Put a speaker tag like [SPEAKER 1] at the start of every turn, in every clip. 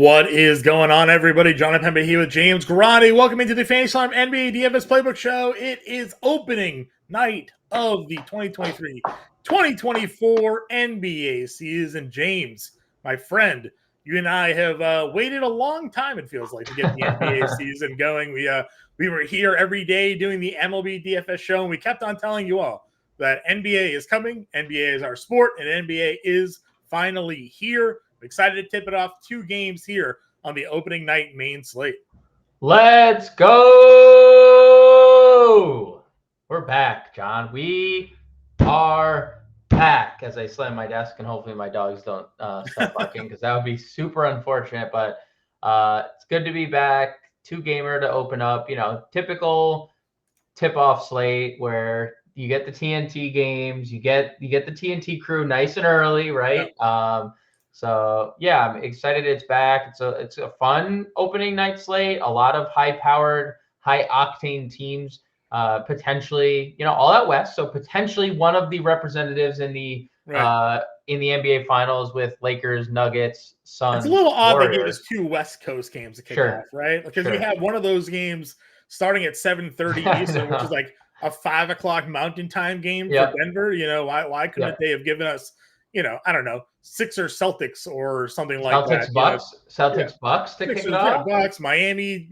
[SPEAKER 1] What is going on, everybody? Jon Impemba here with James Grande. Welcome into the Fantasy Alarm NBA DFS Playbook Show. It is opening night of the 2023-2024 NBA season. James, my friend, you and I have waited a long time, it feels like, to get the NBA season going. We were here every day doing the MLB DFS show, and we kept on telling you all that NBA is coming, NBA is our sport, and NBA is finally here. Excited to tip it off. 2 games here on the opening night main slate.
[SPEAKER 2] Let's go! We're back, John. We are back. As I slam my desk, and hopefully my dogs don't start barking, because that would be super unfortunate. But it's good to be back. 2-gamer to open up. Typical tip-off slate where you get the TNT games, you get the TNT crew nice and early, right? Yep. So yeah, I'm excited it's back. It's a fun opening night slate. A lot of high-powered, high-octane teams, potentially, all out west. So potentially one of the representatives in the NBA Finals with Lakers, Nuggets, Suns.
[SPEAKER 1] It's a little odd
[SPEAKER 2] Warriors.
[SPEAKER 1] they gave us 2 West Coast games to kick off, right? Because we have one of those games starting at 7:30 Eastern, which is like a 5 o'clock Mountain Time game for Denver. Why couldn't they have given us, I don't know, Sixers Celtics or something like that?
[SPEAKER 2] Celtics Bucks to kick it off.
[SPEAKER 1] Bucks, Miami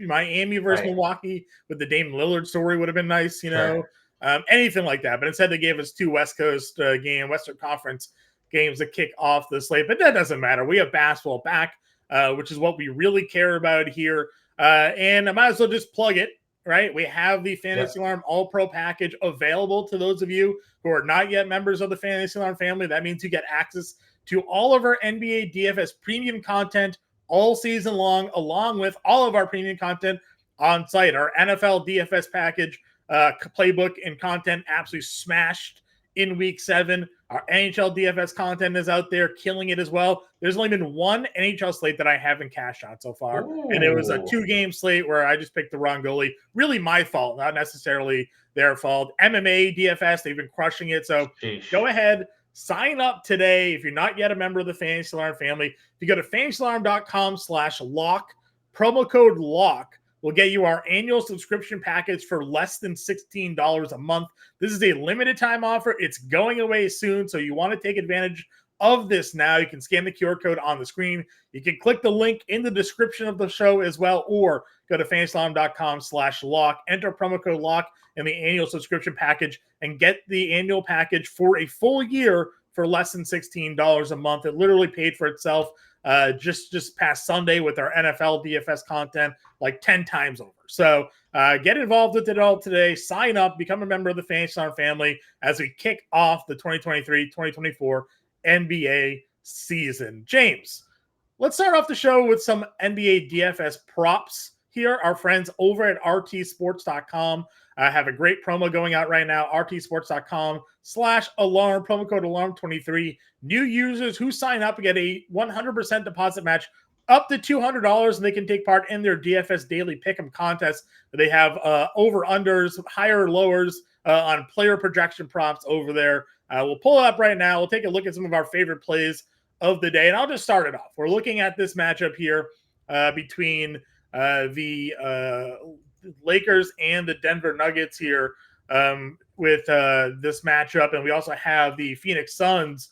[SPEAKER 1] versus Milwaukee with the Dame Lillard story would have been nice. Anything like that. But instead, they gave us 2 West Coast Western Conference games to kick off the slate. But that doesn't matter. We have basketball back, which is what we really care about here. And I might as well just plug it. Right, we have the Fantasy Alarm All-Pro package available to those of you who are not yet members of the Fantasy Alarm family. That means you get access to all of our NBA DFS premium content all season long, along with all of our premium content on site. Our NFL DFS package, playbook and content absolutely smashed in week 7. Our NHL DFS content is out there killing it as well. There's only been 1 NHL slate that I haven't cashed on so far. Ooh. And it was a 2-game slate where I just picked the wrong goalie. Really my fault, not necessarily their fault. MMA DFS, they've been crushing it. So Go ahead, sign up today if you're not yet a member of the Fantasy Alarm family. If you go to fantasyalarm.com/lock, promo code LOCK, we'll get you our annual subscription package for less than $16 a month. This is a limited time offer. It's going away soon, so you want to take advantage of this now. You can scan the QR code on the screen. You can click the link in the description of the show as well, or go to fantasyalarm.com/lock, enter promo code LOCK in the annual subscription package, and get the annual package for a full year for less than $16 a month. It literally paid for itself just past Sunday with our NFL DFS content like 10 times over. So get involved with it all today. Sign up, become a member of the Fantasy Alarm family as we kick off the 2023-2024 NBA season. James, let's start off the show with some NBA DFS props here. Our friends over at rtsports.com have a great promo going out right now. rtsports.com/alarm, promo code alarm23. New users who sign up get a 100% deposit match up to $200, and they can take part in their DFS daily pick'em contest. They have over-unders, higher lowers on player projection props over there. We'll pull it up right now. We'll take a look at some of our favorite plays of the day, and I'll just start it off. We're looking at this matchup here between the Lakers and the Denver Nuggets here with this matchup, and we also have the Phoenix Suns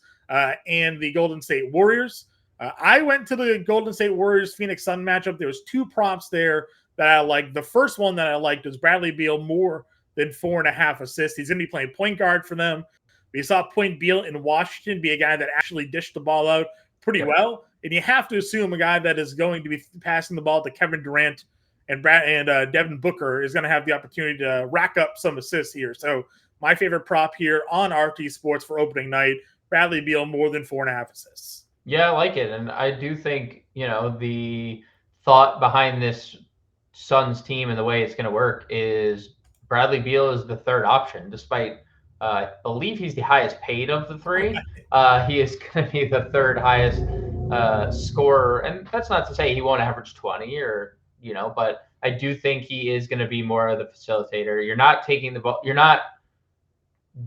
[SPEAKER 1] and the Golden State Warriors. I went to the Golden State Warriors Phoenix Sun matchup. There was 2 props there that I liked. The first one that I liked was Bradley Beal more than 4.5 assists. He's going to be playing point guard for them. We saw Point Beal in Washington be a guy that actually dished the ball out pretty well, and you have to assume a guy that is going to be passing the ball to Kevin Durant and Devin Booker is going to have the opportunity to rack up some assists here. So my favorite prop here on RT Sports for opening night, Bradley Beal more than 4.5 assists.
[SPEAKER 2] Yeah, I like it. And I do think, the thought behind this Suns team and the way it's going to work is Bradley Beal is the third option, despite I believe he's the highest paid of the 3. He is going to be the third highest scorer. And that's not to say he won't average 20 or, but I do think he is going to be more of the facilitator. You're not taking the ball.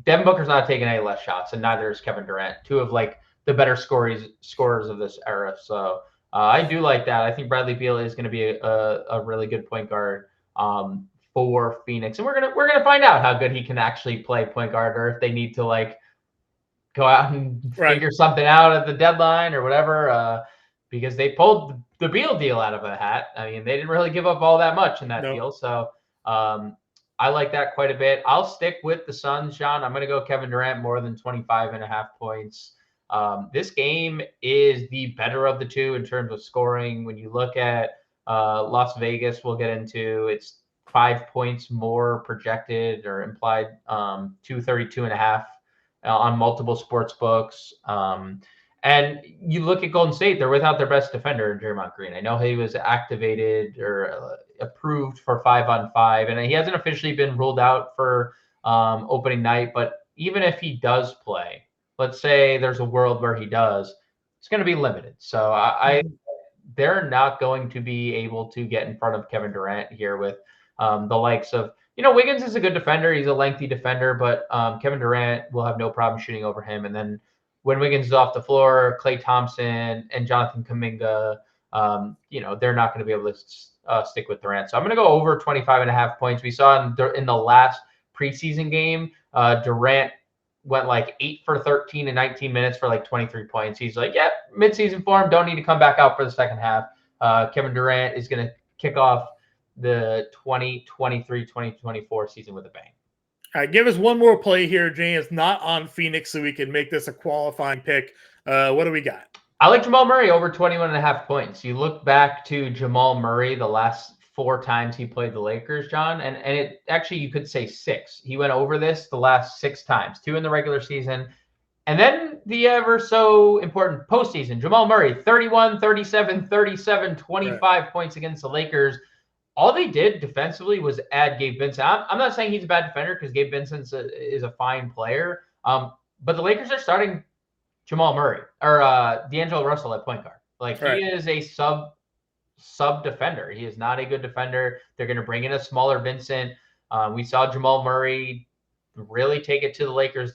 [SPEAKER 2] Devin Booker's not taking any less shots, and neither is Kevin Durant, 2 of the better scorers of this era. So I do like that. I think Bradley Beal is going to be a really good point guard for Phoenix, and we're gonna find out how good he can actually play point guard, or if they need to like go out and figure something out at the deadline or whatever. Because they pulled the Beal deal out of a hat. I mean, they didn't really give up all that much in that deal, so I like that quite a bit. I'll stick with the Suns, John. I'm going to go Kevin Durant more than 25.5 points. This game is the better of the two in terms of scoring. When you look at Las Vegas, we'll get into, it's 5 points more projected or implied, 232.5 on multiple sports books. And you look at Golden State, they're without their best defender, Draymond Green. I know he was activated or approved for 5-on-5, and he hasn't officially been ruled out for opening night. But even if he does play, let's say there's a world where he does, it's going to be limited. So they're not going to be able to get in front of Kevin Durant here with the likes of, Wiggins is a good defender. He's a lengthy defender, but Kevin Durant will have no problem shooting over him. And then when Wiggins is off the floor, Klay Thompson and Jonathan Kuminga, they're not going to be able to stick with Durant. So I'm going to go over 25.5 points. We saw in the last preseason game, Durant went like 8 for 13 in 19 minutes for like 23 points. He's like, midseason form, don't need to come back out for the second half. Kevin Durant is going to kick off the 2023-2024 season with a bang.
[SPEAKER 1] All right, give us one more play here, Jay. It's not on Phoenix, so we can make this a qualifying pick. What do we got?
[SPEAKER 2] I like Jamal Murray over 21.5 points. You look back to Jamal Murray the last 4 times he played the Lakers, John, and it actually, you could say 6. He went over this the last 6 times, 2 in the regular season, and then the ever so important postseason. Jamal Murray, 31, 37, 37, 25 points against the Lakers. All they did defensively was add Gabe Vincent. I'm not saying he's a bad defender, because Gabe Vincent is a fine player. But the Lakers are starting Jamal Murray or D'Angelo Russell at point guard. Like, he is a sub defender. He is not a good defender. They're going to bring in a smaller Vincent. We saw Jamal Murray really take it to the Lakers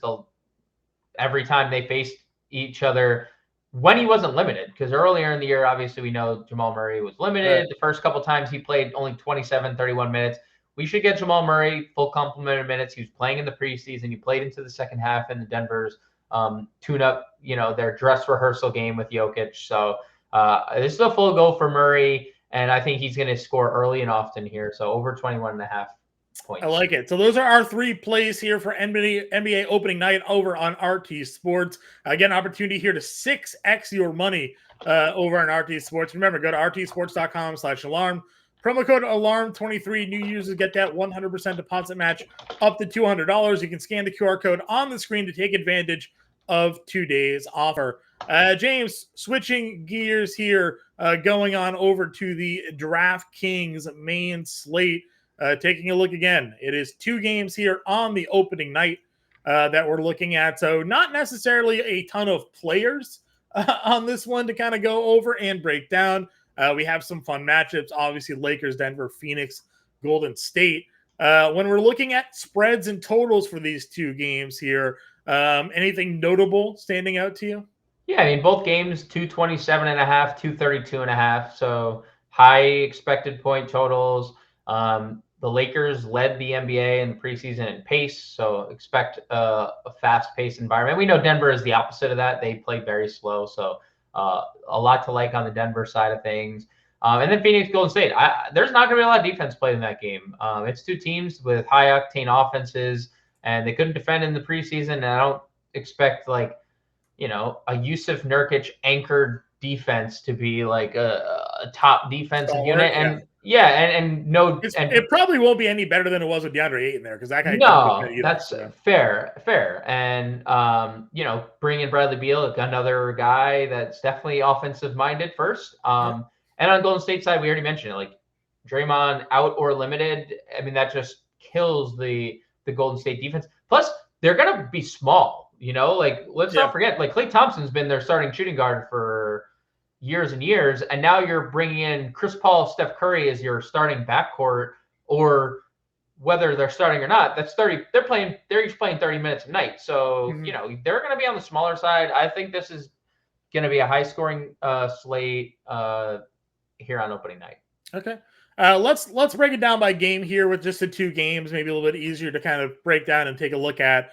[SPEAKER 2] every time they faced each other when he wasn't limited, because earlier in the year, obviously, we know Jamal Murray was limited. The first couple times he played only 27, 31 minutes. We should get Jamal Murray full complement of minutes. He was playing in the preseason. He played into the second half in the Denver's tune-up, their dress rehearsal game with Jokic. So this is a full go for Murray, and I think he's going to score early and often here. So over 21.5 points.
[SPEAKER 1] I like it. So those are our 3 plays here for NBA opening night over on RT Sports. Again, opportunity here to 6x your money over on RT Sports. Remember, go to rtsports.com/alarm. Promo code ALARM23. New users get that 100% deposit match up to $200. You can scan the QR code on the screen to take advantage of today's offer. James, switching gears here, going on over to the DraftKings main slate. Taking a look again, it is 2 games here on the opening night that we're looking at. So not necessarily a ton of players on this one to kind of go over and break down. We have some fun matchups, obviously Lakers, Denver, Phoenix, Golden State. When we're looking at spreads and totals for these 2 games here, anything notable standing out to you?
[SPEAKER 2] Yeah, I mean, both games, 227.5, 232.5. So high expected point totals. The Lakers led the NBA in the preseason in pace, so expect a fast-paced environment. We know Denver is the opposite of that. They play very slow, so a lot to like on the Denver side of things. And then Phoenix, Golden State. There's not going to be a lot of defense played in that game. It's 2 teams with high-octane offenses, and they couldn't defend in the preseason, and I don't expect, a Yusuf Nurkic anchored defense to be like a top defensive unit. And it
[SPEAKER 1] probably won't be any better than it was with DeAndre Ayton there, because that guy.
[SPEAKER 2] No, that's fair. And bring in Bradley Beal, another guy that's definitely offensive minded first. And on Golden State side, we already mentioned it, like Draymond out or limited. I mean, that just kills the Golden State defense. Plus, they're gonna be small. Let's not forget, Klay Thompson's been their starting shooting guard for years and years, and now you're bringing in Chris Paul, Steph Curry as your starting backcourt, or whether they're starting or not, that's 30. They're each playing 30 minutes a night, so they're going to be on the smaller side. I think this is going to be a high-scoring slate here on opening night.
[SPEAKER 1] Okay. Let's break it down by game here with just the two games, maybe a little bit easier to kind of break down and take a look at.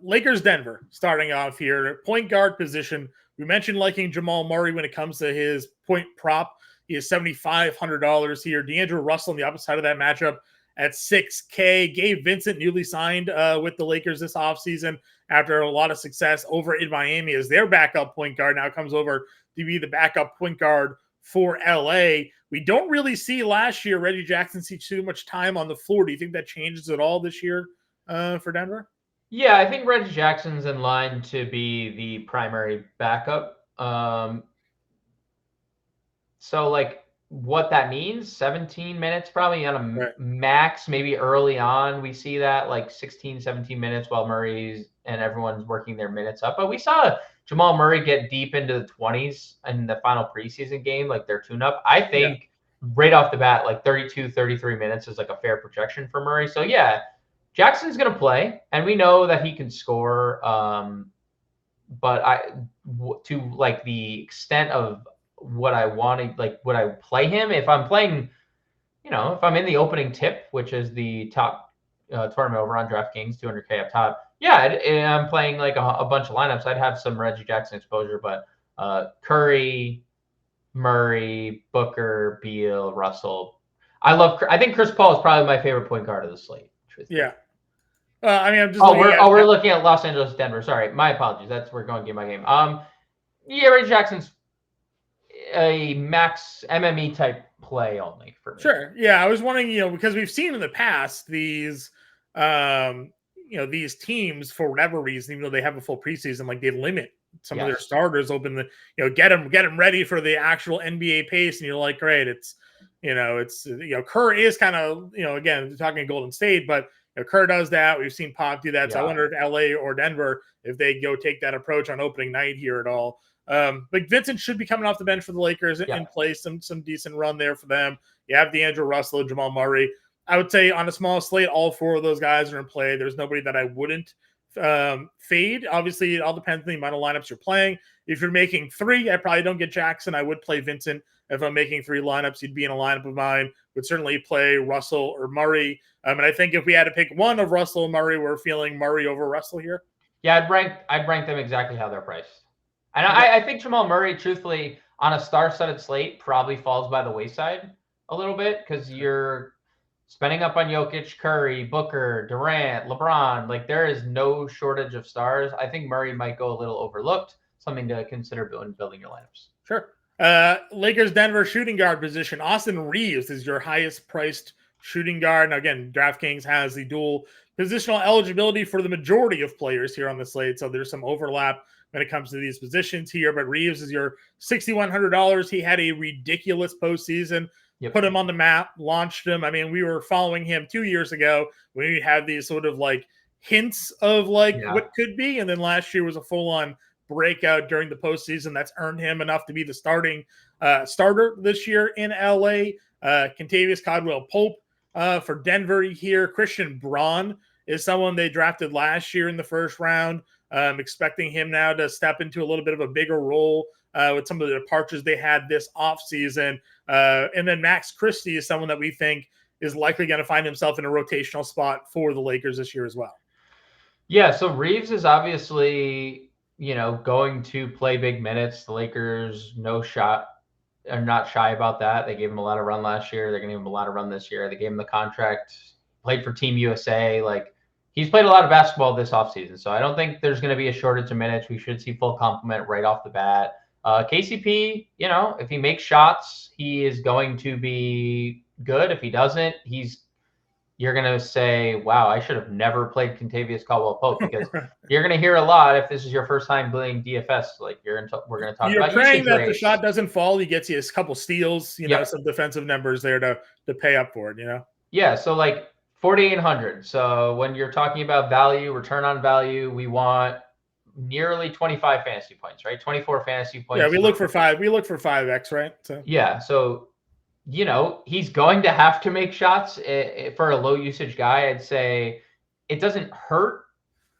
[SPEAKER 1] Lakers Denver starting off here. Point guard position. We mentioned liking Jamal Murray when it comes to his point prop. He is $7,500 here. D'Angelo Russell on the opposite side of that matchup at $6K. Gabe Vincent, newly signed with the Lakers this offseason after a lot of success over in Miami as their backup point guard, now comes over to be the backup point guard for LA. We don't really see last year Reggie Jackson see too much time on the floor. Do you think that changes at all this year for Denver?
[SPEAKER 2] Yeah, I think Reggie Jackson's in line to be the primary backup. So, like, what that means, 17 minutes probably on a max, maybe early on. We see that, like, 16, 17 minutes while Murray's and everyone's working their minutes up. But we saw Jamal Murray get deep into the 20s in the final preseason game, like their tune-up. I think right off the bat, like 32, 33 minutes is like a fair projection for Murray. So, yeah, Jackson's going to play, and we know that he can score. But to like the extent of what I wanted, like would I play him if I'm playing, if I'm in the opening tip, which is the top tournament over on DraftKings, 200K up top. Yeah, and I'm playing like a bunch of lineups. I'd have some Reggie Jackson exposure, but Curry, Murray, Booker, Beal, Russell. I think Chris Paul is probably my favorite point guard of the slate.
[SPEAKER 1] Yeah. I'm just.
[SPEAKER 2] We're looking at Los Angeles, Denver. Sorry, my apologies. We're going game by game. Yeah, Reggie Jackson's a max MME type play only for me.
[SPEAKER 1] Sure. Yeah, I was wondering, because we've seen in the past these, these teams for whatever reason, even though they have a full preseason, like they limit some of their starters, open the, get them ready for the actual NBA pace, and you're like, great, it's Kerr is kind of, again, talking Golden State, but Kerr does that. We've seen Pop do that. So I wonder if LA or Denver, if they go take that approach on opening night here at all. But Vincent should be coming off the bench for the Lakers and play some decent run there for them. You have D'Angelo Russell, Jamal Murray. I would say on a small slate, all four of those guys are in play. There's nobody that I wouldn't fade. Obviously, it all depends on the amount of lineups you're playing. If you're making three, I probably don't get Jackson. I would play Vincent. If I'm making three lineups, he'd be in a lineup of mine. Would certainly play Russell or Murray. And I think if we had to pick one of Russell and Murray, we're feeling Murray over Russell here.
[SPEAKER 2] Yeah, I'd rank them exactly how they're priced. And I think Jamal Murray, truthfully, on a star-studded slate, probably falls by the wayside a little bit because you're spending up on Jokic, Curry, Booker, Durant, LeBron. Like, there is no shortage of stars. I think Murray might go a little overlooked, something to consider building your lineups.
[SPEAKER 1] Sure. Lakers Denver shooting guard position. Austin Reeves is your highest priced shooting guard. Now, again, DraftKings has the dual positional eligibility for the majority of players here on the slate, so there's some overlap when it comes to these positions here. But Reeves is your $6,100. He had a ridiculous postseason. Put him on the map, launched him. I mean, we were following him 2 years ago when we had these sort of like hints of what could be, and then last year was a full-on breakout during the postseason that's earned him enough to be the starting starter this year in LA. Kentavious Caldwell-Pope for Denver here. Christian Braun is someone they drafted last year in the first round. Expecting him now to step into a little bit of a bigger role with some of the departures they had this offseason. And then Max Christie is someone that we think is likely going to find himself in a rotational spot for the Lakers this year as well.
[SPEAKER 2] Yeah, so Reeves is obviously, going to play big minutes. The Lakers are not shy about that. They gave him a lot of run last year. They're going to give him a lot of run this year. They gave him the contract, played for Team USA. He's played a lot of basketball this offseason, so I don't think there's going to be a shortage of minutes. We should see full complement right off the bat. KCP, if he makes shots, he is going to be good. If he doesn't, you're going to say, wow, I should have never played Kentavious Caldwell-Pope, because you're going to hear a lot if this is your first time playing DFS. We're going to talk about.
[SPEAKER 1] You're praying that the shot doesn't fall. He gets you a couple steals, some defensive numbers there to pay up for it,
[SPEAKER 2] Yeah, so 4,800. So when you're talking about value, return on value, we want nearly 25 fantasy points, right? 24 fantasy points.
[SPEAKER 1] Yeah, we look for 5x, right? So
[SPEAKER 2] yeah, so he's going to have to make shots for a low usage guy. I'd say it doesn't hurt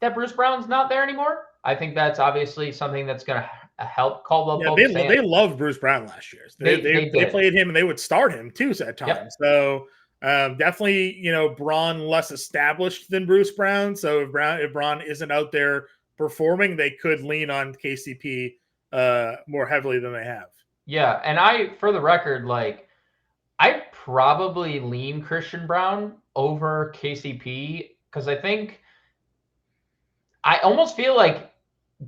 [SPEAKER 2] that Bruce Brown's not there anymore. I think that's obviously something that's going to help Caldwell
[SPEAKER 1] Yeah,
[SPEAKER 2] Pope
[SPEAKER 1] they loved Bruce Brown last year. They played him and they would start him too at times. Yep. So definitely, Braun less established than Bruce Brown. So if Braun isn't out there performing, they could lean on KCP more heavily than they have.
[SPEAKER 2] Yeah, and for the record, like I probably lean Christian Braun over KCP because I almost feel like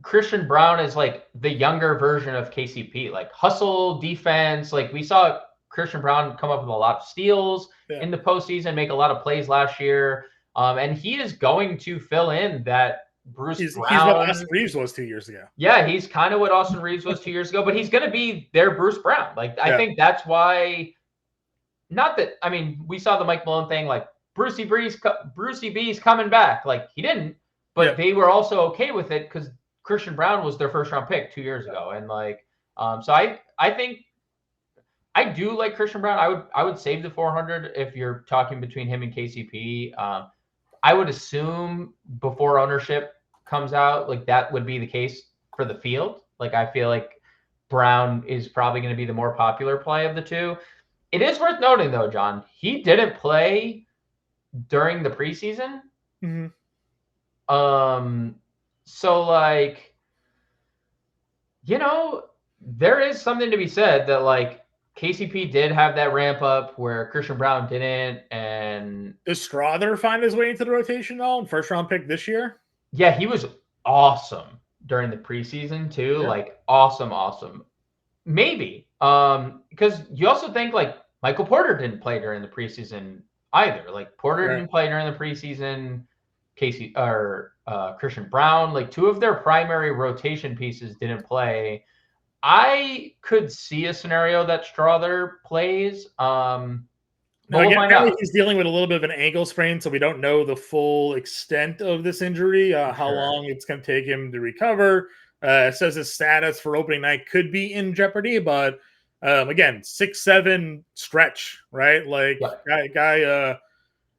[SPEAKER 2] Christian Braun is like the younger version of KCP, like hustle, defense. Like we saw Christian Braun come up with a lot of steals in the postseason, make a lot of plays last year. And he is going to fill in that Bruce Brown.
[SPEAKER 1] He's what Austin Reeves was 2 years ago.
[SPEAKER 2] Yeah, he's kind of what Austin Reeves was 2 years ago, but he's going to be their Bruce Brown. Like, I think that's why, we saw the Mike Malone thing, like Brucey B's coming back. Like he didn't, but they were also okay with it because Christian Braun was their first round pick 2 years ago. And so I think I do like Christian Braun. I would save the 400 if you're talking between him and KCP. I would assume before ownership comes out, like that would be the case for the field. Like I feel like Braun is probably going to be the more popular play of the two. It is worth noting though, John, he didn't play during the preseason.
[SPEAKER 1] Mm-hmm.
[SPEAKER 2] So like, there is something to be said that like KCP did have that ramp up where Christian Braun didn't. And
[SPEAKER 1] does Strother find his way into the rotation all? First round pick this year?
[SPEAKER 2] Yeah, he was awesome during the preseason too. Yeah. Like awesome. Maybe. Because you also think like Michael Porter didn't play during the preseason either. Like Porter didn't play during the preseason. Christian Braun, like two of their primary rotation pieces didn't play. I could see a scenario that Strother plays.
[SPEAKER 1] Apparently he's dealing with a little bit of an ankle sprain, so we don't know the full extent of this injury, how long it's going to take him to recover. It says his status for opening night could be in jeopardy, but again, 6'7" stretch, right? Like guy,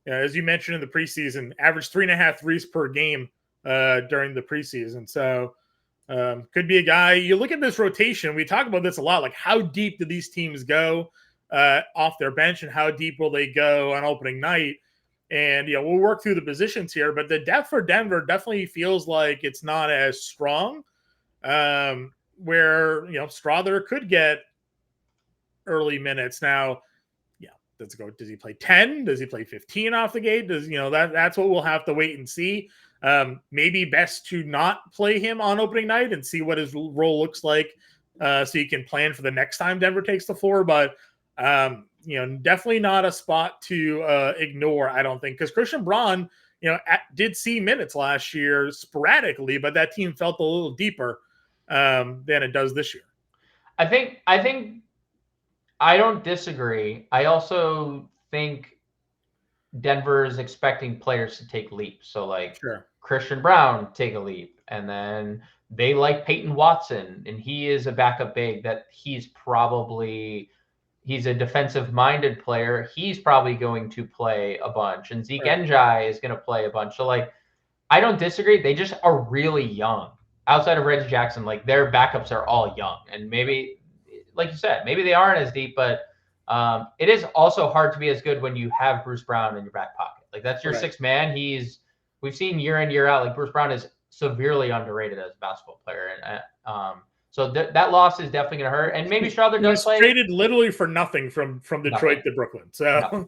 [SPEAKER 1] as you mentioned in the preseason, averaged 3.5 threes per game during the preseason. So could be a guy. You look at this rotation, we talk about this a lot, like how deep do these teams go off their bench and how deep will they go on opening night? And we'll work through the positions here, but the depth for Denver definitely feels like it's not as strong. Where Strother could get early minutes. Now does he play 10? Does he play 15 off the gate? That's what we'll have to wait and see. Maybe best to not play him on opening night and see what his role looks like, so you can plan for the next time Denver takes the floor. But definitely not a spot to ignore, I don't think, because Christian Braun, did see minutes last year sporadically, but that team felt a little deeper than it does this year.
[SPEAKER 2] I think I don't disagree. I also think Denver is expecting players to take leaps. So like Christian Braun take a leap, and then they like Peyton Watson, and he is a backup big that he's a defensive minded player. He's probably going to play a bunch, and Zeke Njai is going to play a bunch. So like, I don't disagree. They just are really young. Outside of Reggie Jackson, like their backups are all young, and maybe, like you said, maybe they aren't as deep, but it is also hard to be as good when you have Bruce Brown in your back pocket. Like that's your sixth man. We've seen year in, year out, like Bruce Brown is severely underrated as a basketball player. And so that loss is definitely going to hurt. And maybe Strother does play.
[SPEAKER 1] Traded literally for nothing from Detroit to Brooklyn. So,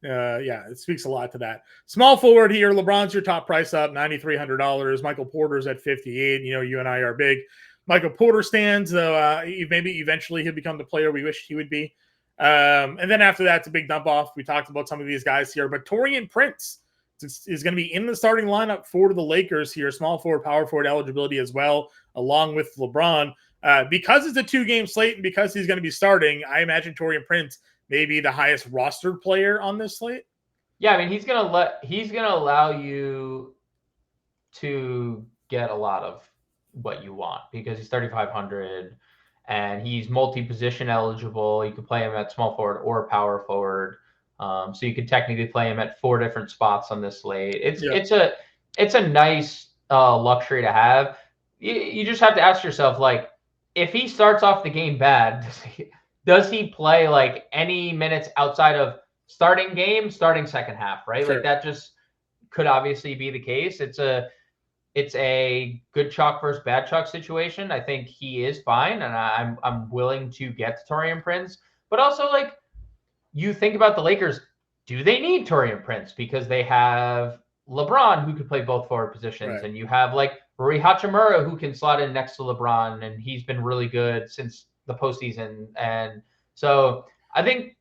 [SPEAKER 1] it speaks a lot to that. Small forward here. LeBron's your top price up, $9,300. Michael Porter's at 58. You and I are big Michael Porter stands, though maybe eventually he'll become the player we wish he would be. And then after that, it's a big dump off. We talked about some of these guys here, but Taurean Prince is going to be in the starting lineup for the Lakers here. Small forward, power forward eligibility as well, along with LeBron. Because it's a 2-game slate and because he's going to be starting, I imagine Taurean Prince may be the highest rostered player on this slate.
[SPEAKER 2] Yeah, I mean, he's going to allow you to get a lot of what you want because he's 3,500 and he's multi-position eligible. You can play him at small forward or power forward. So you could technically play him at 4 different spots on this slate. It's a nice luxury to have. you just have to ask yourself, like, if he starts off the game bad, does he play like any minutes outside of starting game, starting second half, right?
[SPEAKER 1] Sure.
[SPEAKER 2] Like that just could obviously be the case. It's a good chalk versus bad chalk situation. I think he is fine, and I'm willing to get to Taurean Prince. But also, like, you think about the Lakers, do they need Taurean Prince? Because they have LeBron who could play both forward positions,
[SPEAKER 1] Right.
[SPEAKER 2] and you have like Rui Hachimura who can slot in next to LeBron, and he's been really good since the postseason. And so I think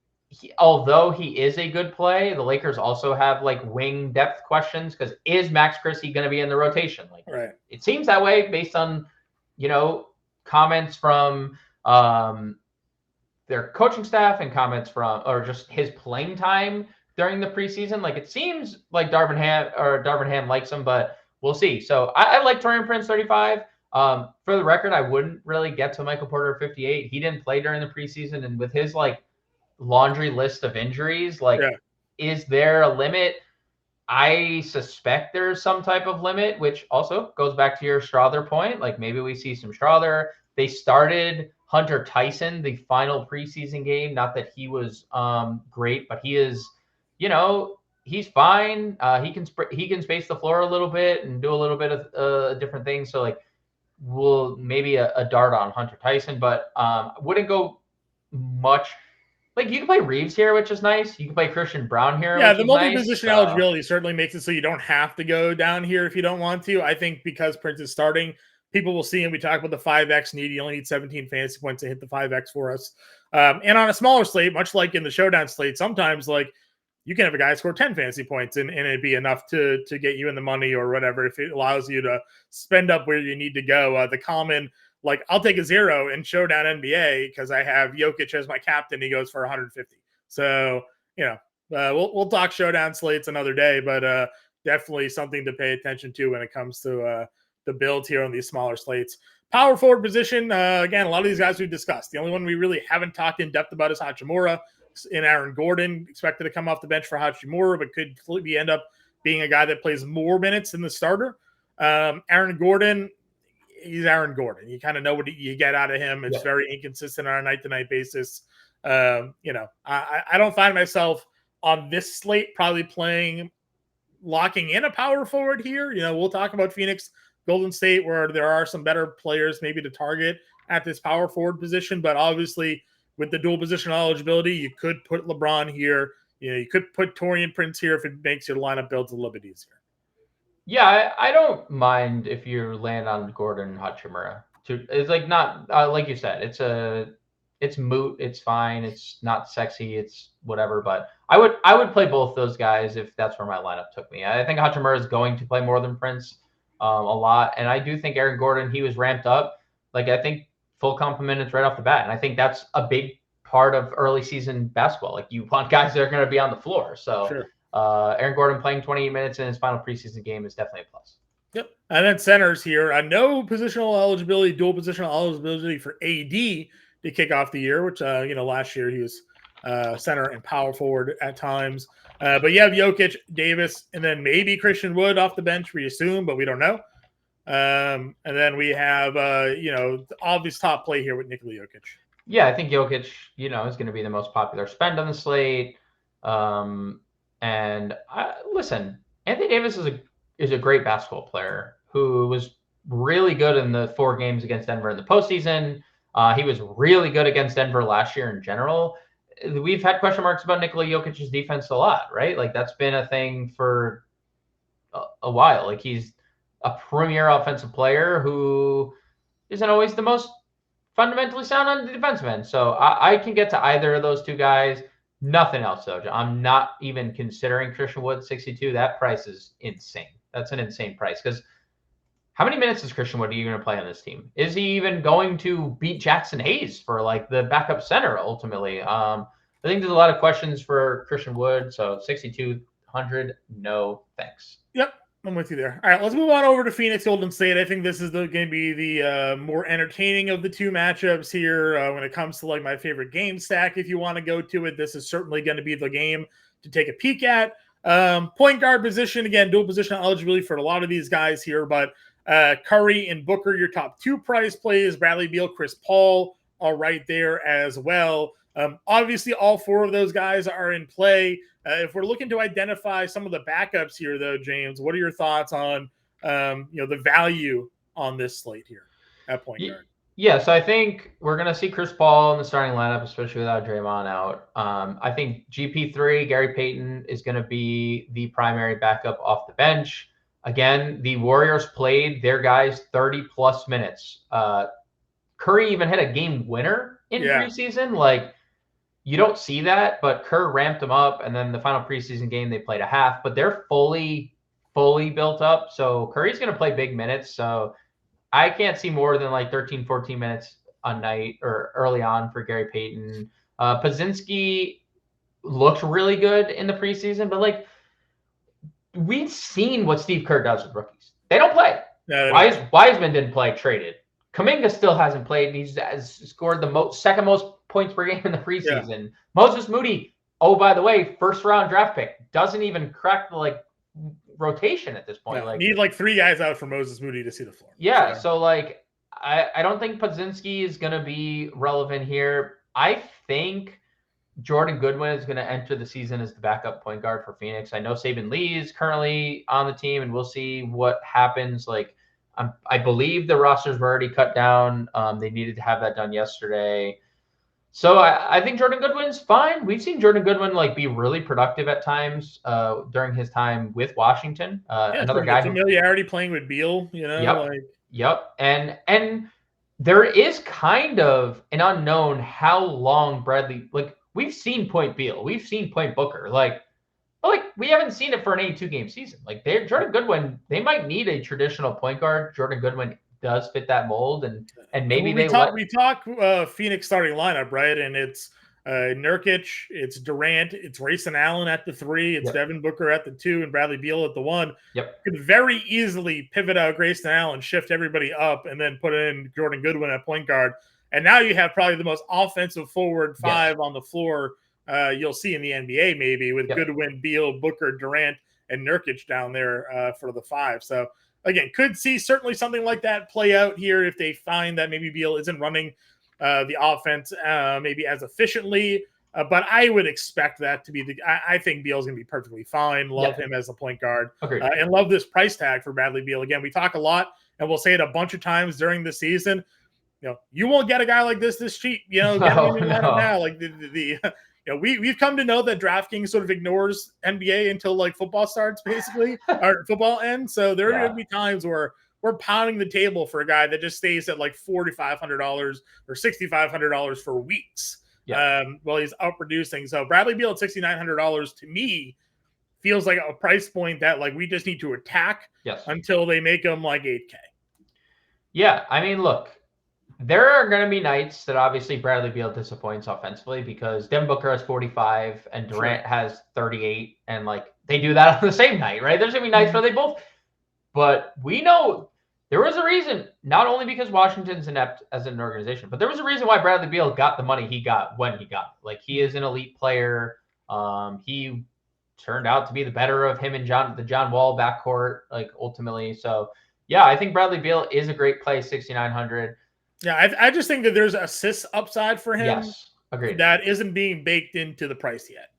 [SPEAKER 2] although he is a good play, the Lakers also have like wing depth questions because is Max Christie going to be in the rotation? Like,
[SPEAKER 1] Right.
[SPEAKER 2] it seems that way based on, comments from their coaching staff and comments from, or just his playing time during the preseason. Like, it seems like Darvin Ham likes him, but we'll see. So I like Taurean Prince 35. For the record, I wouldn't really get to Michael Porter 58. He didn't play during the preseason, and with his like laundry list of injuries, like, is there a limit? I suspect there's some type of limit, which also goes back to your Strawther point. Like, maybe we see some Strawther. They started Hunter Tyson the final preseason game. Not that he was great, but he is, he's fine. He can space the floor a little bit and do a little bit of different things. So like, we'll maybe a dart on Hunter Tyson, but wouldn't go much. Like, you can play Reeves here, which is nice. You can play Christian Brown here,
[SPEAKER 1] Yeah,
[SPEAKER 2] which
[SPEAKER 1] the
[SPEAKER 2] is nice.
[SPEAKER 1] multi-position eligibility certainly makes it so you don't have to go down here if you don't want to. I think because Prince is starting, people will see him. We talk about the 5X need. You only need 17 fantasy points to hit the 5X for us. And on a smaller slate, much like in the showdown slate, sometimes like you can have a guy score 10 fantasy points and it'd be enough to get you in the money or whatever if it allows you to spend up where you need to go. The common, like, I'll take a 0 in showdown NBA because I have Jokic as my captain. He goes for 150. So, we'll talk showdown slates another day, but definitely something to pay attention to when it comes to the build here on these smaller slates. Power forward position, again, a lot of these guys we've discussed. The only one we really haven't talked in depth about is Hachimura. And Aaron Gordon expected to come off the bench for Hachimura, but could end up being a guy that plays more minutes than the starter. Aaron Gordon, he's Aaron Gordon. You kind of know what you get out of him. It's very inconsistent on a night-to-night basis. I don't find myself on this slate probably locking in a power forward here. We'll talk about Phoenix, Golden State, where there are some better players maybe to target at this power forward position, but obviously with the dual position eligibility, you could put LeBron here. You could put Taurean Prince here if it makes your lineup builds a little bit easier.
[SPEAKER 2] Yeah, I don't mind if you land on Gordon Hachimura. It's like not like you said. It's moot. It's fine. It's not sexy. It's whatever. But I would play both those guys if that's where my lineup took me. I think Hachimura is going to play more than Prince a lot, and I do think Aaron Gordon, he was ramped up. Like, I think full complement is right off the bat, and I think that's a big part of early season basketball. Like, you want guys that are going to be on the floor. So.
[SPEAKER 1] Sure.
[SPEAKER 2] Aaron Gordon playing 28 minutes in his final preseason game is definitely a plus.
[SPEAKER 1] Yep. And then centers here. No positional eligibility, dual positional eligibility for AD to kick off the year, which, last year he was center and power forward at times. But you have Jokic, Davis, and then maybe Christian Wood off the bench, we assume, but we don't know. And then we have, the obvious top play here with Nikola Jokic.
[SPEAKER 2] Yeah, I think Jokic, is going to be the most popular spend on the slate. And listen, Anthony Davis is a great basketball player who was really good in the 4 games against Denver in the postseason. He was really good against Denver last year in general. We've had question marks about Nikola Jokic's defense a lot, right? Like, that's been a thing for a while. Like, he's a premier offensive player who isn't always the most fundamentally sound on the defensive end. So I can get to either of those two guys. Nothing else, though. I'm not even considering Christian Wood 62. That price is insane. That's an insane price because how many minutes is Christian Wood going to play on this team? Is he even going to beat Jackson Hayes for like the backup center ultimately? I think there's a lot of questions for Christian Wood. So 6,200, no thanks.
[SPEAKER 1] Yep. I'm with you there. All right, let's move on over to Phoenix Golden State. I think this is going to be the more entertaining of the two matchups here when it comes to like my favorite game stack. If you want to go to it, this is certainly going to be the game to take a peek at. Point guard position, again, dual position eligibility for a lot of these guys here, but Curry and Booker, your top 2 price plays. Bradley Beal, Chris Paul are right there as well. Obviously, all 4 of those guys are in play. If we're looking to identify some of the backups here, though, James, what are your thoughts on the value on this slate here at point guard?
[SPEAKER 2] Yeah, so I think we're going to see Chris Paul in the starting lineup, especially without Draymond out. I think GP3, Gary Payton, is going to be the primary backup off the bench. Again, the Warriors played their guys 30-plus minutes. Curry even had a game winner in preseason. Like, you don't see that, but Kerr ramped them up, and then the final preseason game, they played a half. But they're fully built up, so Curry's going to play big minutes, so I can't see more than like 13, 14 minutes a night or early on for Gary Payton. Pozinski looked really good in the preseason, but like we've seen what Steve Kerr does with rookies. They don't play. Wiseman didn't play, traded. Kuminga still hasn't played. He's scored the second most points per game in the preseason. Yeah. Moses Moody, oh, by the way, first round draft pick, doesn't even crack the rotation at this point.
[SPEAKER 1] Yeah, need 3 guys out for Moses Moody to see the floor.
[SPEAKER 2] Yeah, so I don't think Pozinski is going to be relevant here. I think Jordan Goodwin is going to enter the season as the backup point guard for Phoenix. I know Saban Lee is currently on the team, and we'll see what happens. I believe the rosters were already cut down. They needed to have that done yesterday. So I think Jordan Goodwin's fine. We've seen Jordan Goodwin be really productive at times during his time with Washington. Another guy
[SPEAKER 1] familiarity playing with Beal,
[SPEAKER 2] Yep. And there is kind of an unknown how long Bradley we've seen Point Beal, we've seen Point Booker, but we haven't seen it for an 82-game season. Jordan Goodwin, they might need a traditional point guard. Jordan Goodwin does fit that mold, and maybe we
[SPEAKER 1] talk Phoenix starting lineup, right? And it's Nurkic, it's Durant, it's Grayson Allen at the 3, it's Devin Booker at the 2, and Bradley Beal at the 1.
[SPEAKER 2] Yep,
[SPEAKER 1] could very easily pivot out Grayson Allen, shift everybody up, and then put in Jordan Goodwin at point guard. And now you have probably the most offensive forward 5 on the floor you'll see in the NBA, maybe with Goodwin, Beal, Booker, Durant, and Nurkic down there for the 5. So again, could see certainly something like that play out here if they find that maybe Beal isn't running the offense maybe as efficiently. But I would expect that to be I think Beal's going to be perfectly fine. Love him as a point guard. And love this price tag for Bradley Beal. Again, we talk a lot, and we'll say it a bunch of times during the season. You won't get a guy like this cheap. Get him in now. We've come to know that DraftKings sort of ignores NBA until football starts, basically, or football ends. So there are going to be times where we're pounding the table for a guy that just stays at $4,500 or $6,500 for weeks while he's outproducing. So Bradley Beal at $6,900 to me feels like a price point that we just need to attack until they make him $8K.
[SPEAKER 2] Yeah, I mean, look. There are going to be nights that obviously Bradley Beal disappoints offensively because Devin Booker has 45 and Durant has 38, and they do that on the same night, right? There's going to be nights where they both, but we know there was a reason, not only because Washington's inept as an organization, but there was a reason why Bradley Beal got the money he got when he got it. He is an elite player. He turned out to be the better of him and the John Wall backcourt, ultimately. So yeah, I think Bradley Beal is a great play, 6,900.
[SPEAKER 1] Yeah, I just think that there's assist upside for him.
[SPEAKER 2] Yes, agreed.
[SPEAKER 1] That isn't being baked into the price yet.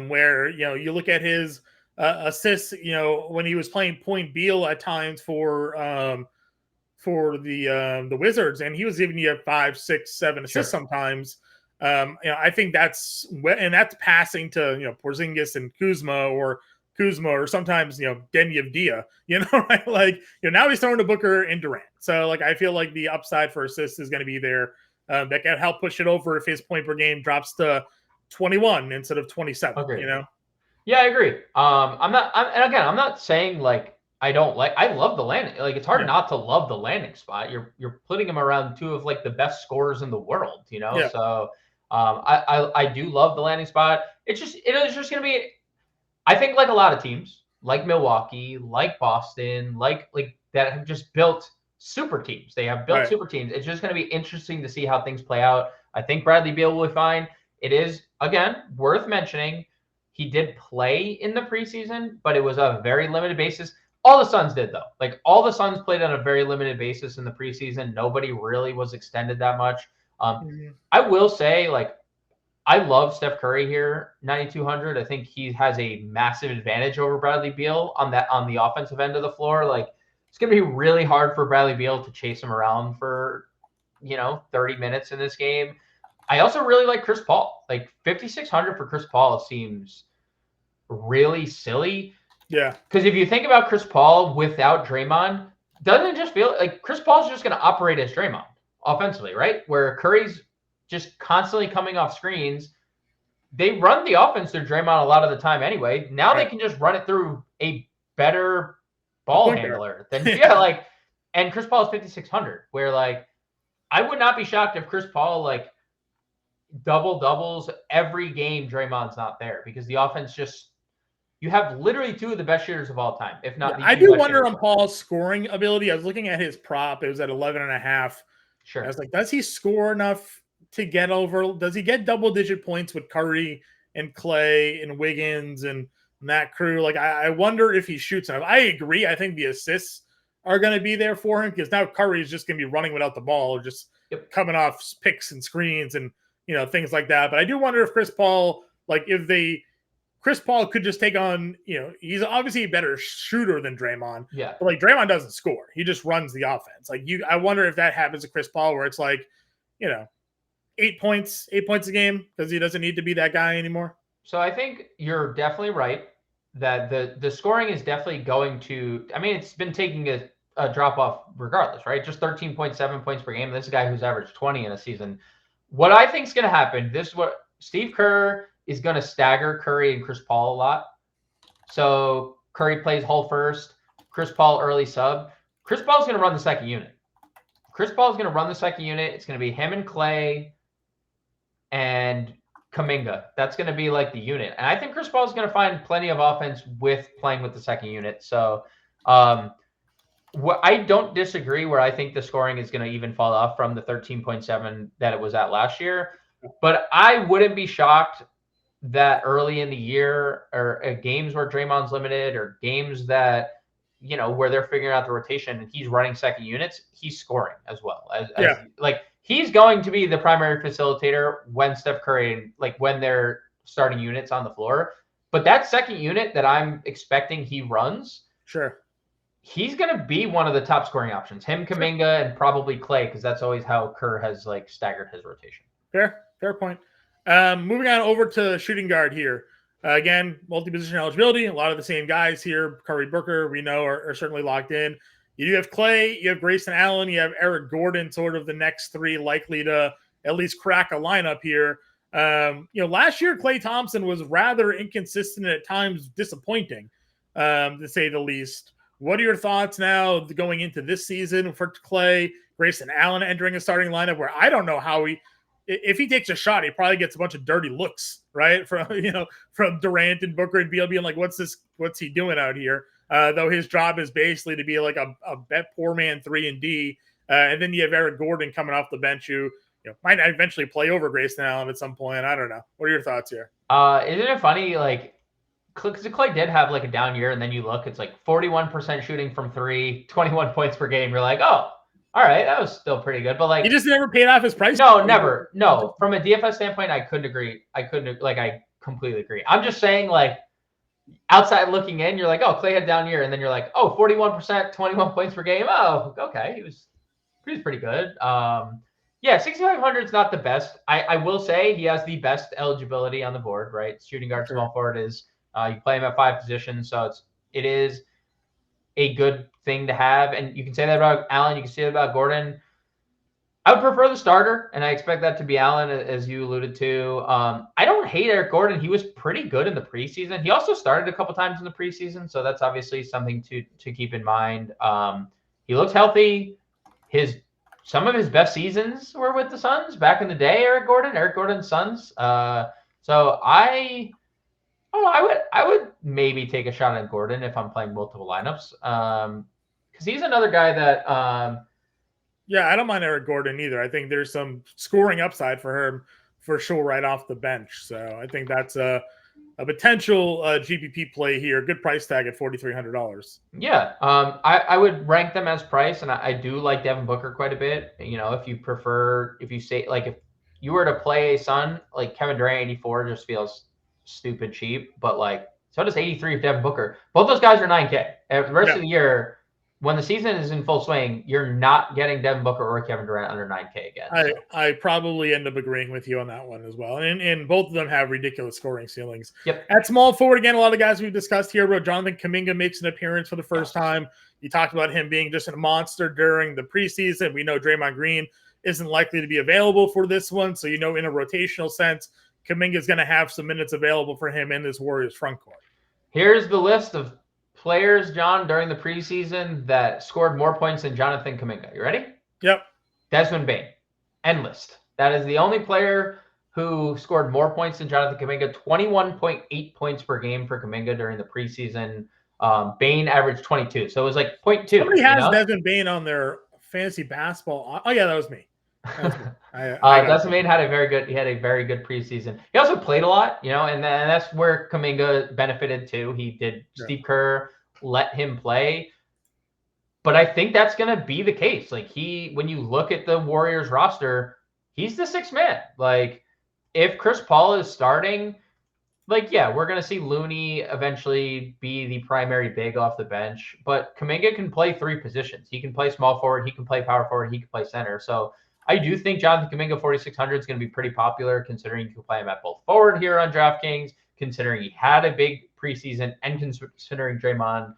[SPEAKER 1] Where you look at his assists, when he was playing point Beal at times for the Wizards, and he was giving you 5, 6, 7 assists sometimes. I think that's passing to Porzingis and Kuzma or sometimes Denny of Dia, right? Now he's throwing to Booker and Durant. So I feel like the upside for assists is going to be there. That can help push it over if his point per game drops to 21 instead of 27.
[SPEAKER 2] Okay. Yeah, I agree. I'm not saying I love the landing. It's hard not to love the landing spot. You're putting him around 2 of the best scorers in the world. So I do love the landing spot. It is just going to be. I think a lot of teams, like Milwaukee, like Boston, like that have just built super teams. They have built super teams. It's just going to be interesting to see how things play out. I think Bradley Beal will be fine. It is, again, worth mentioning, he did play in the preseason, but it was a very limited basis. All the Suns did, though. Like, all the Suns played on a very limited basis in the preseason. Nobody really was extended that much. I will say, like, I love Steph Curry here, 9,200. I think he has a massive advantage over Bradley Beal on the offensive end of the floor. Like, it's going to be really hard for Bradley Beal to chase him around for, 30 minutes in this game. I also really like Chris Paul. Like, 5,600 for Chris Paul seems really silly.
[SPEAKER 1] Yeah.
[SPEAKER 2] Because if you think about Chris Paul without Draymond, doesn't it just feel like Chris Paul's just going to operate as Draymond offensively, right? Where Curry's just constantly coming off screens. They run the offense through Draymond a lot of the time anyway. Now they can just run it through a better ball handler than and Chris Paul is 5,600, where like I would not be shocked if Chris Paul like doubles every game Draymond's not there, because the offense just, you have literally two of the best shooters of all time, if not the
[SPEAKER 1] I
[SPEAKER 2] two
[SPEAKER 1] do
[SPEAKER 2] best
[SPEAKER 1] wonder
[SPEAKER 2] shooters.
[SPEAKER 1] on Paul's scoring ability. I was looking at his prop. It was at 11.5.
[SPEAKER 2] Sure.
[SPEAKER 1] I was like, does he score enough to get over? Does he get double-digit points with Curry and Clay and Wiggins and that crew? Like, I wonder if he shoots enough. I agree. I think the assists are going to be there for him, because now Curry is just going to be running without the ball, or just coming off picks and screens and things like that. But I do wonder if Chris Paul could just take on, he's obviously a better shooter than Draymond.
[SPEAKER 2] Yeah.
[SPEAKER 1] But like Draymond doesn't score. He just runs the offense. Like I wonder if that happens to Chris Paul, where it's like, 8 points a game, because he doesn't need to be that guy anymore.
[SPEAKER 2] So I think you're definitely right that the scoring is definitely going to, I mean, it's been taking a drop off regardless, right? Just 13.7 points per game. This is a guy who's averaged 20 in a season. What I think is going to happen, this is what Steve Kerr is going to stagger Curry and Chris Paul a lot. So Curry plays whole first, Chris Paul early sub. Chris Paul is going to run the second unit. It's going to be him and Clay and Kuminga. That's going to be like the unit. And I think Chris Paul is going to find plenty of offense with playing with the second unit. So I don't disagree where I think the scoring is going to even fall off from the 13.7 that it was at last year. But I wouldn't be shocked that early in the year, or games where Draymond's limited, or games that, where they're figuring out the rotation and he's running second units, he's scoring as well. Like, he's going to be the primary facilitator when Steph Curry, like when they're starting units on the floor. But that second unit that I'm expecting he runs,
[SPEAKER 1] sure,
[SPEAKER 2] he's going to be one of the top scoring options. Him, Kuminga, and probably Clay, because that's always how Kerr has like staggered his rotation.
[SPEAKER 1] Fair point. Moving on over to shooting guard here. Again, multi-position eligibility. A lot of the same guys here. Curry, Booker, we know are certainly locked in. You do have Clay, you have Grayson Allen, you have Eric Gordon, sort of the next three likely to at least crack a lineup here. Last year, Klay Thompson was rather inconsistent, at times disappointing, to say the least. What are your thoughts now going into this season for Clay, Grayson Allen entering a starting lineup, where I don't know how if he takes a shot, he probably gets a bunch of dirty looks, right? From Durant and Booker and Beal being like, what's he doing out here? Though his job is basically to be like a bet poor man 3-and-D. And then you have Eric Gordon coming off the bench, who might eventually play over Grayson Allen at some point. I don't know. What are your thoughts here?
[SPEAKER 2] Isn't it funny? Like, because Clay did have like a down year, and then you look, it's like 41% shooting from three, 21 points per game. You're like, oh, all right, that was still pretty good. But like,
[SPEAKER 1] he just never paid off his price.
[SPEAKER 2] No, never. No, from a DFS standpoint, I couldn't agree. I completely agree. I'm just saying, like, outside looking in, you're like, oh, Clay had a down year, and then you're like, oh, 41%, 21 points per game. Oh, okay, he was pretty good. Yeah, 6,500 is not the best. I will say he has the best eligibility on the board, right? Shooting guard, small forward is you play him at 5 positions, so it is a good thing to have. And you can say that about Allen. You can say that about Gordon. I would prefer the starter, and I expect that to be Allen, as you alluded to. I don't hate Eric Gordon. He was pretty good in the preseason. He also started a couple times in the preseason, so that's obviously something to keep in mind. He looks healthy. Some of his best seasons were with the Suns back in the day. Eric Gordon's Suns. So I would maybe take a shot at Gordon if I'm playing multiple lineups, because he's another guy that.
[SPEAKER 1] Yeah, I don't mind Eric Gordon either. I think there's some scoring upside for him for sure right off the bench. So I think that's a potential GPP play here. Good price tag at $4,300.
[SPEAKER 2] Yeah, I would rank them as price, and I do like Devin Booker quite a bit. If you say like if you were to play a Sun, like Kevin Durant 84 just feels stupid cheap, but like so does 83 of Devin Booker. Both those guys are 9K. The rest of the year, when the season is in full swing, you're not getting Devin Booker or Kevin Durant under 9K again.
[SPEAKER 1] I probably end up agreeing with you on that one as well. And both of them have ridiculous scoring ceilings.
[SPEAKER 2] Yep.
[SPEAKER 1] At small forward, again, a lot of guys we've discussed here, but Jonathan Kuminga makes an appearance for the first time. You talked about him being just a monster during the preseason. We know Draymond Green isn't likely to be available for this one. So, in a rotational sense, Kuminga is going to have some minutes available for him in this Warriors front court.
[SPEAKER 2] Here's the list of players, John, during the preseason that scored more points than Jonathan Kuminga. You ready?
[SPEAKER 1] Yep.
[SPEAKER 2] Desmond Bane. End list. That is the only player who scored more points than Jonathan Kuminga. 21.8 points per game for Kuminga during the preseason. Bane averaged 22. So it was like 0.2.
[SPEAKER 1] Somebody has Desmond Bane on their fantasy basketball. Oh, yeah, that was me.
[SPEAKER 2] Desmond Bane had a very good preseason. He also played a lot, and that's where Kuminga benefited too. He did. Steve Kerr let him play, but I think that's going to be the case. Like when you look at the Warriors roster, he's the sixth man. Like if Chris Paul is starting, we're going to see Looney eventually be the primary big off the bench, but Kuminga can play three positions. He can play small forward, he can play power forward, he can play center. So I do think Jonathan Kuminga 4,600 is going to be pretty popular, considering you can play him at both forward here on DraftKings, considering he had a big preseason, and considering Draymond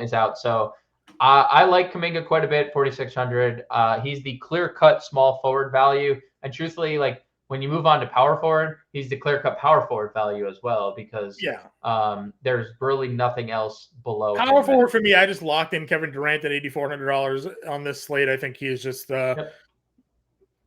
[SPEAKER 2] is out. So I like Kuminga quite a bit, 4,600. He's the clear-cut small forward value. And truthfully, like when you move on to power forward, he's the clear-cut power forward value as well, because there's really nothing else below
[SPEAKER 1] power forward for me. I just locked in Kevin Durant at $8,400 on this slate. I think he's just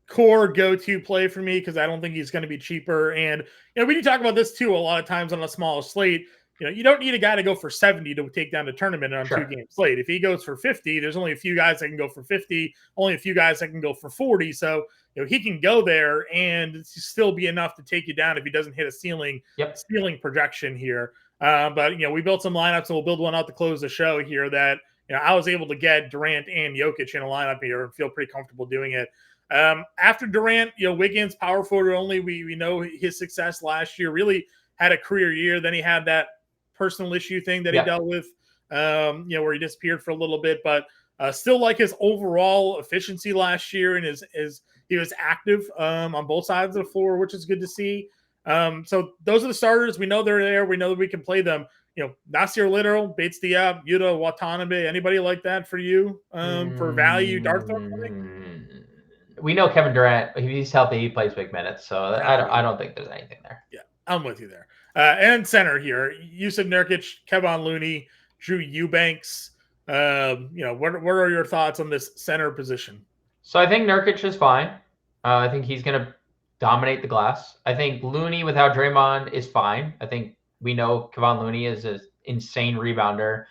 [SPEAKER 1] core go-to play for me, because I don't think he's going to be cheaper. And we do talk about this too a lot of times on a small slate. You don't need a guy to go for 70 to take down the tournament on 2-game slate. If he goes for 50, there's only a few guys that can go for 50, only a few guys that can go for 40. So he can go there and still be enough to take you down if he doesn't hit a ceiling projection here. But we built some lineups, and we'll build one out to close the show here that I was able to get Durant and Jokic in a lineup here and feel pretty comfortable doing it. After Durant, Wiggins, power forward only. We know his success last year, really had a career year. Then he had that personal issue thing that he dealt with, where he disappeared for a little bit, but still like his overall efficiency last year, and he was active on both sides of the floor, which is good to see. So those are the starters. We know they're there. We know that we can play them. Nasir Little, Bates Diop, Yuta Watanabe, anybody like that for you for value, dart throw?
[SPEAKER 2] We know Kevin Durant, if he's healthy, he plays big minutes. So I don't think there's anything there.
[SPEAKER 1] Yeah, I'm with you there. And center here, Jusuf Nurkic, Kevon Looney, Drew Eubanks. What are your thoughts on this center position?
[SPEAKER 2] So I think Nurkic is fine. I think he's going to dominate the glass. I think Looney without Draymond is fine. I think we know Kevon Looney is an insane rebounder.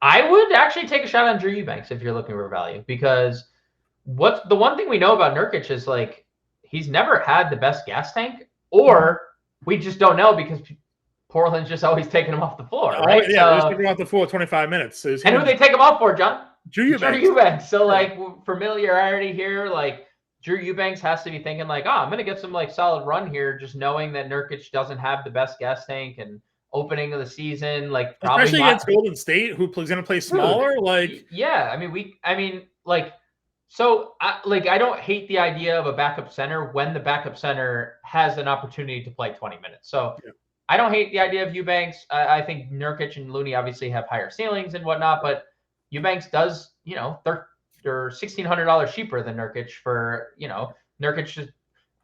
[SPEAKER 2] I would actually take a shot on Drew Eubanks if you're looking for value, because the one thing we know about Nurkic is like he's never had the best gas tank, or we just don't know because Portland's just always taking him off the floor, right?
[SPEAKER 1] Oh, yeah, they're just taking him off the floor 25 minutes. So
[SPEAKER 2] and who they take him off for, John?
[SPEAKER 1] Drew Eubanks.
[SPEAKER 2] Drew Eubanks. So like familiarity here, like Drew Eubanks has to be thinking like, I'm going to get some like solid run here, just knowing that Nurkic doesn't have the best gas tank, and opening of the season, like probably
[SPEAKER 1] especially against Golden State, who's going to play smaller.
[SPEAKER 2] So I don't hate the idea of a backup center when the backup center has an opportunity to play 20 minutes. So I don't hate the idea of Eubanks. I think Nurkic and Looney obviously have higher ceilings and whatnot, but Eubanks does, they're $1,600 cheaper than Nurkic for, Nurkic just,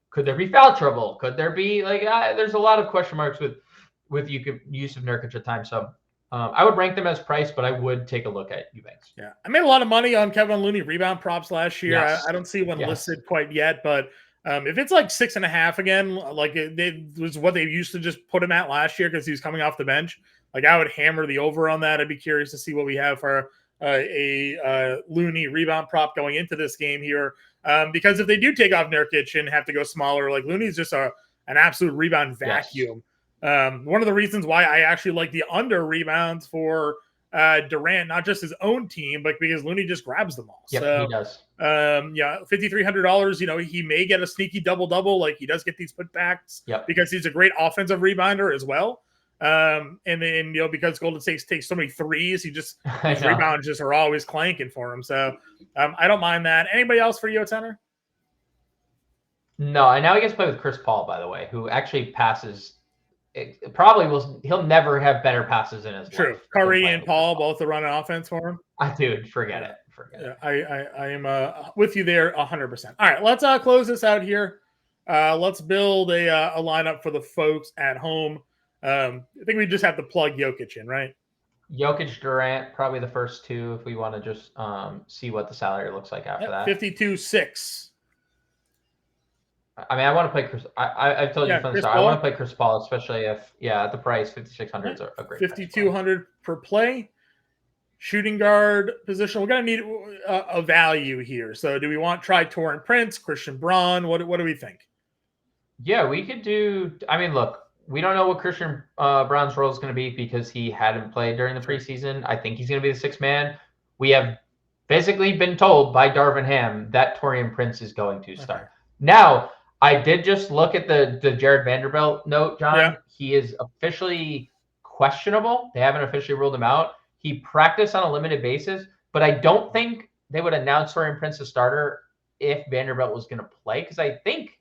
[SPEAKER 2] could there be foul trouble? Could there be there's a lot of question marks with use of Nurkic at times. So I would rank them as price, but I would take a look at Eubanks.
[SPEAKER 1] Yeah, I made a lot of money on Kevon Looney rebound props last year. Yes. I don't see one listed quite yet, but if it's like 6.5 again, like it was what they used to just put him at last year because he was coming off the bench, like I would hammer the over on that. I'd be curious to see what we have for a Looney rebound prop going into this game here, because if they do take off Nurkic and have to go smaller, like Looney's just an absolute rebound vacuum. One of the reasons why I actually like the under rebounds for Durant, not just his own team, but because Looney just grabs them all.
[SPEAKER 2] Yep,
[SPEAKER 1] So
[SPEAKER 2] he does.
[SPEAKER 1] yeah, $5,300. He may get a sneaky double. Like he does get these putbacks because he's a great offensive rebounder as well. And then because Golden State takes so many threes, his rebounds just are always clanking for him. So I don't mind that. Anybody else for you at center?
[SPEAKER 2] No, and now he gets to play with Chris Paul, by the way, who actually passes. It probably will. He'll never have better passes in his life.
[SPEAKER 1] True. Curry and Paul both are running offense for him.
[SPEAKER 2] Dude, forget it.
[SPEAKER 1] I am with you there 100%. All right, let's close this out here. Let's build a lineup for the folks at home. I think we just have to plug Jokic in, right?
[SPEAKER 2] Jokic, Durant, probably the first two if we want to just see what the salary looks like after that.
[SPEAKER 1] 52-6.
[SPEAKER 2] I mean, I want to play Chris. I've told you from the start. I want to play Chris Paul, especially if at the price 5,600 is a great.
[SPEAKER 1] 5,200 per play. Shooting guard position. We're gonna need a value here. So, do we want Taurean Prince, Christian Braun? What do we think?
[SPEAKER 2] Yeah, we could do. I mean, look, we don't know what Christian Braun's role is going to be because he hadn't played during the preseason. I think he's going to be the sixth man. We have basically been told by Darvin Ham that Taurean Prince is going to start. Now, I did just look at the Jared Vanderbilt note, John. Yeah. He is officially questionable. They haven't officially ruled him out. He practiced on a limited basis, but I don't think they would announce Taurean Prince a starter if Vanderbilt was going to play because I think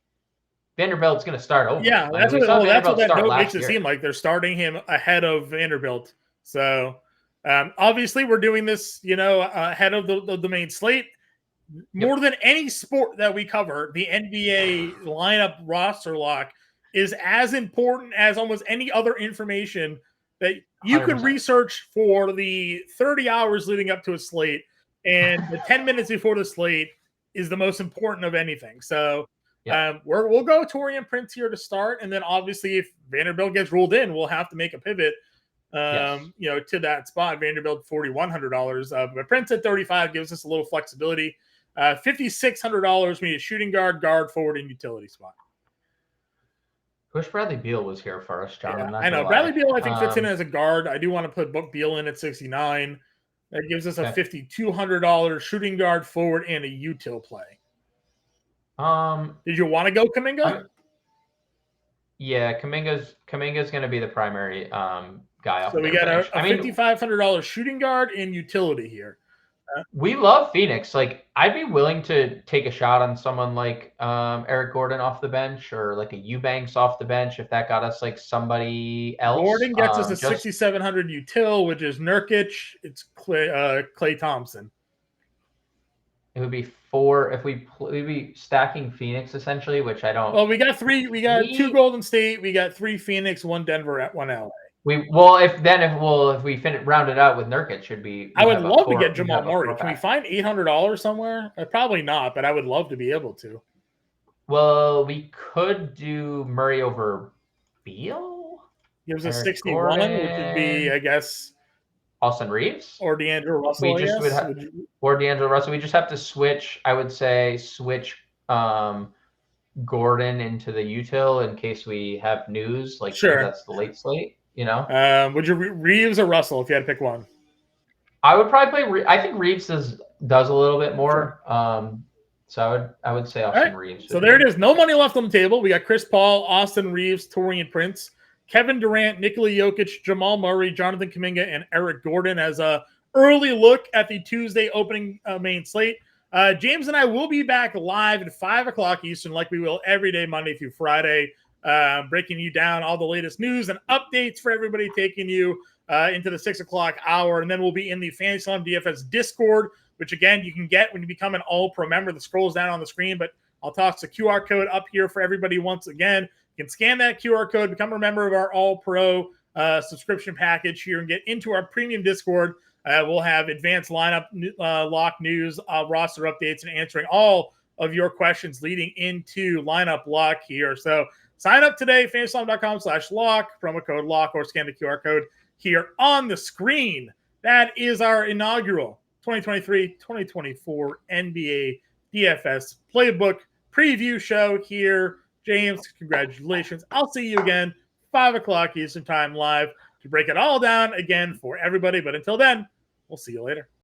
[SPEAKER 2] Vanderbilt's going to start over.
[SPEAKER 1] Yeah, that's what that note makes it seem like. They're starting him ahead of Vanderbilt. So obviously we're doing this, ahead of the main slate. More than any sport that we cover, the NBA lineup roster lock is as important as almost any other information that you 100%. Could research for the 30 hours leading up to a slate, and the 10 minutes before the slate is the most important of anything. So we'll go Taurean Prince here to start, and then obviously if Vanderbilt gets ruled in, we'll have to make a pivot, to that spot. Vanderbilt $4,100, but Prince at 35 gives us a little flexibility. $5,600 we need a shooting guard, forward, and utility spot.
[SPEAKER 2] Wish Bradley Beal was here for us, John.
[SPEAKER 1] Yeah, I know. Bradley Beal, I think, fits in as a guard. I do want to put Beal in at 69. That gives us a $5,200 shooting guard, forward, and a util play. Did you want to go Kuminga?
[SPEAKER 2] Kuminga's going to be the primary guy.
[SPEAKER 1] So we got a $5,500 shooting guard and utility here.
[SPEAKER 2] We love Phoenix. Like, I'd be willing to take a shot on someone like Eric Gordon off the bench or like a Eubanks off the bench if that got us like somebody else.
[SPEAKER 1] Gordon gets us a 6,700 util, which is Nurkic. It's Klay Thompson.
[SPEAKER 2] It would be 4 if we'd be stacking Phoenix essentially, which I don't.
[SPEAKER 1] Well, we got 3. We got 2 Golden State. We got 3 Phoenix, 1 Denver, 1 LA.
[SPEAKER 2] If we round it out with Nurkic, should be.
[SPEAKER 1] I would love to get Jamal Murray. Can we find $800 somewhere? Probably not, but I would love to be able to.
[SPEAKER 2] Well, we could do Murray over Beal.
[SPEAKER 1] Gives us 61, which would be, I guess,
[SPEAKER 2] Austin Reeves
[SPEAKER 1] or D'Angelo Russell.
[SPEAKER 2] Or D'Angelo Russell. We just have to switch. I would say switch Gordon into the util in case we have news. Like, sure, that's the late slate.
[SPEAKER 1] Would you Reeves or Russell if you had to pick one?
[SPEAKER 2] I would probably play. I think Reeves does a little bit more. Sure. So I would say Austin Reeves.
[SPEAKER 1] So there it is. No money left on the table. We got Chris Paul, Austin Reeves, Taurean Prince, Kevin Durant, Nikola Jokic, Jamal Murray, Jonathan Kuminga, and Eric Gordon as a early look at the Tuesday opening main slate. James and I will be back live at 5 o'clock Eastern, like we will every day, Monday through Friday. Breaking you down all the latest news and updates for everybody, taking you into the 6 o'clock hour. And then we'll be in the Fantasy DFS Discord, which again, you can get when you become an all-pro member. The scroll's down on the screen, but I'll toss the QR code up here for everybody once again. You can scan that QR code, become a member of our all-pro subscription package here and get into our premium Discord. We'll have advanced lineup lock news, roster updates, and answering all of your questions leading into lineup lock here. So sign up today, fantasyslam.com/lock, promo code lock, or scan the QR code here on the screen. That is our inaugural 2023-2024 NBA DFS playbook preview show here. James, congratulations. I'll see you again 5 o'clock Eastern Time live to break it all down again for everybody. But until then, we'll see you later.